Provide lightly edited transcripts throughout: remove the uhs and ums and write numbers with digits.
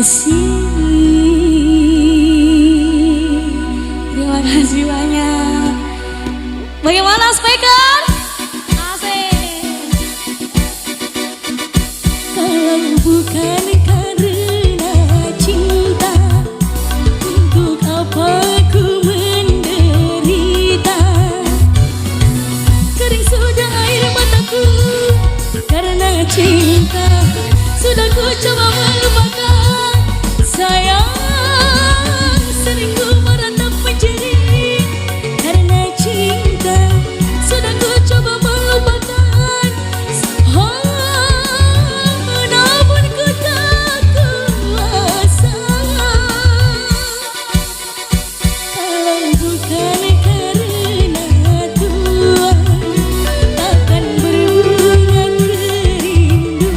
Terima kasih banyak. Bagaimana speaker? Asik. Kalau bukan karena cinta, untuk apa ku menderita? Kering sudah air mataku karena cinta. Sudah ku coba melupakan, sayang. Sering ku meratap menjerit karena cinta. Sudah ku coba melupakan, namun ku tak kuasa. Kalau bukan karena Tuhan, takkan berbunga kerinduan.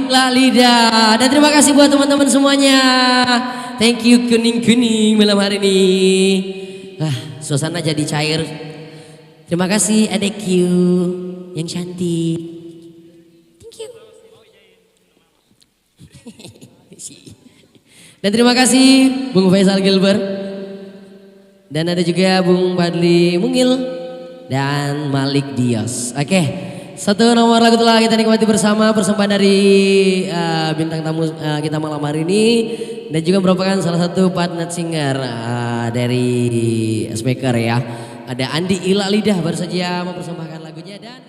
Lalida. Dan terima kasih buat teman-teman semuanya. Thank you kuning-kuning malam hari ini. Suasana jadi cair. Terima kasih adekku yang cantik. Thank you. Dan terima kasih Bung Faisal Gilbert. Dan ada juga Bung Badli Mungil dan Malik Dios. Oke, satu nomor lagu telah kita nikmati bersama persembahan dari bintang tamu kita malam hari ini. Dan juga merupakan salah satu partner singer dari S-Maker ya. Ada Andi Ila Lidah baru saja mempersembahkan lagunya dan